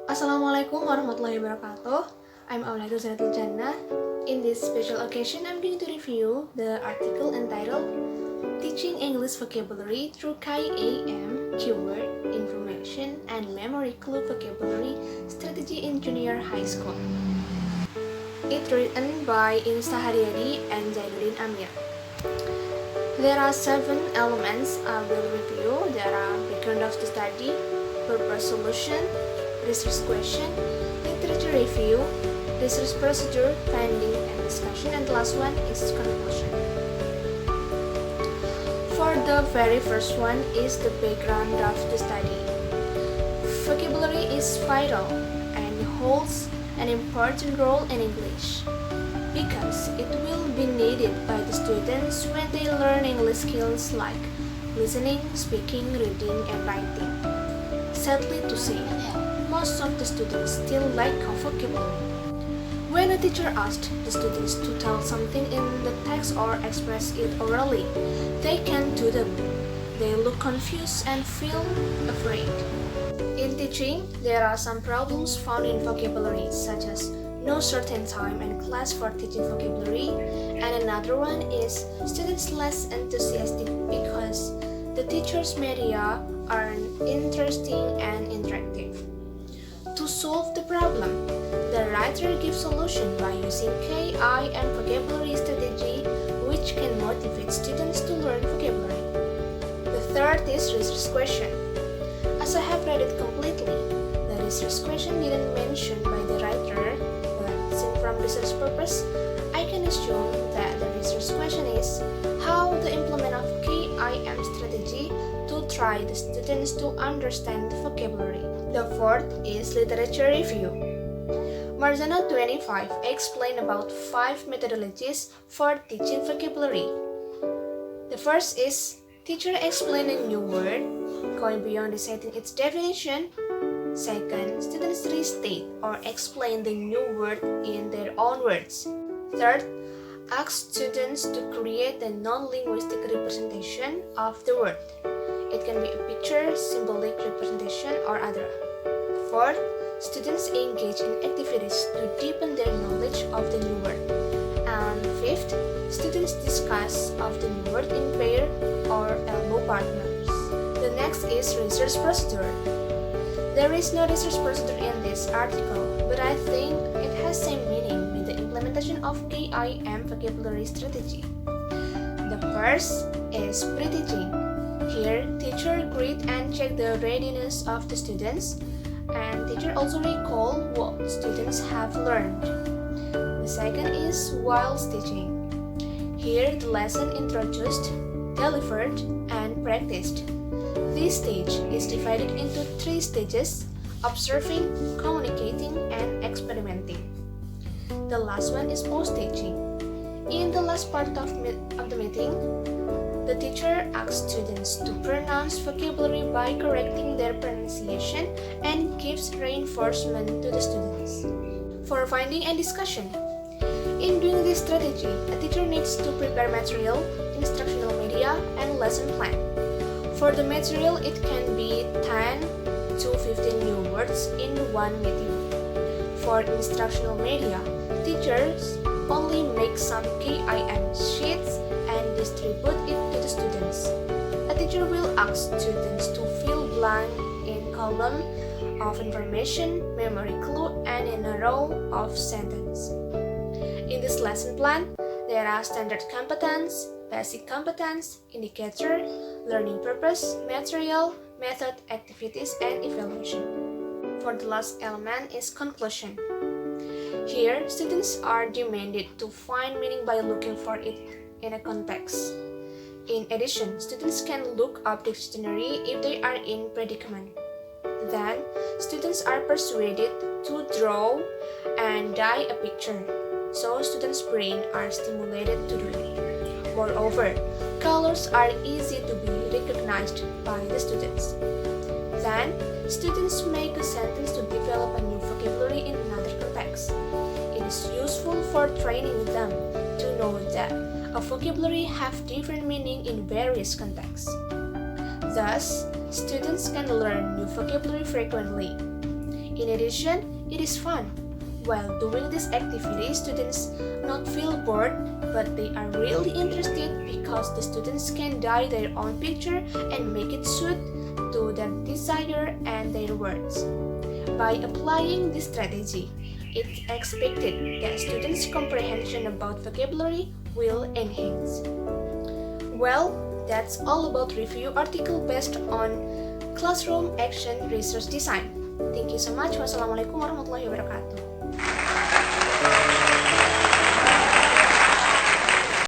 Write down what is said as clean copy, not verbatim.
Assalamualaikum warahmatullahi wabarakatuh. I'm Zainuddin. In this special occasion, I'm going to review the article entitled Teaching English Vocabulary Through K.I.M. Keyword, Information, and Memory Clue Vocabulary Strategy in Junior High School. It's written by Inzta Hariadi and Zainuddin Amir. There are 7 elements I will review. There are background of the study, purpose solution, research question, literature review, research procedure, finding and discussion, and the last one is conclusion. For the very first one is the background of the study. Vocabulary is vital and holds an important role in English because it will be needed by the students when they learn English skills like listening, speaking, reading, and writing. Sadly to say, most of the students still lack vocabulary. When a teacher asked the students to tell something in the text or express it orally, they can't do them. They look confused and feel afraid. In teaching, there are some problems found in vocabulary, such as no certain time and class for teaching vocabulary, and another one is students less enthusiastic because the teacher's media aren't interesting and interactive. To solve the problem, the writer gives solution by using K.I.M vocabulary strategy, which can motivate students to learn vocabulary. The third is research question. As I have read it completely, the research question didn't mention by the writer, but since from research purpose, I can assume that the research question is how the implement of K.I.M strategy to try the students to understand the vocabulary. The fourth is literature review. Marzana 25 explained about 5 methodologies for teaching vocabulary. The first is teacher explain a new word, going beyond reciting its definition. Second, students restate or explain the new word in their own words. Third, ask students to create a non-linguistic representation of the word. It can be a picture, symbolic representation, or other. Fourth, students engage in activities to deepen their knowledge of the new word. And fifth, students discuss of the new word in pair or elbow partners. The next is research procedure. There is no research procedure in this article, but I think it has same meaning with the implementation of K.I.M vocabulary strategy. The first is pre-teaching. Here, teacher greet and check the readiness of the students, and teacher also recall what students have learned. The second is while teaching. Here, the lesson introduced, delivered, and practiced. This stage is divided into 3 stages: observing, communicating, and experimenting. The last one is post-teaching. In the last part of the meeting, the teacher asks students to pronounce vocabulary by correcting their pronunciation and gives reinforcement to the students. For finding and discussion, in doing this strategy, a teacher needs to prepare material, instructional media, and lesson plan. For the material, it can be 10 to 15 new words in one meeting. For instructional media, teachers only make some K.I.M sheets and distribute it to the students. A teacher will ask students to fill blank in column of information, memory clue, and in a row of sentence. In this lesson plan, there are standard competence, basic competence, indicator, learning purpose, material, method, activities, and evaluation. For the last element is conclusion. Here, students are demanded to find meaning by looking for it in a context. In addition, students can look up dictionary if they are in predicament. Then, students are persuaded to draw and dye a picture, so students' brains are stimulated to do it. Moreover, colors are easy to be recognized by the students. Then, students make a sentence to develop a new vocabulary in another context. It is useful for training them to know that a vocabulary have different meaning in various contexts. Thus, students can learn new vocabulary frequently. In In addition, it is fun. While doing this activity, students not feel bored, but they are really interested because the students can dye their own picture and make it suit to their desire and their words. By applying this strategy, it's expected that students' comprehension about vocabulary will enhance. Well, that's all about review article based on Clasroom Action Research Design. Thank you so much. Wassalamualaikum warahmatullahi wabarakatuh.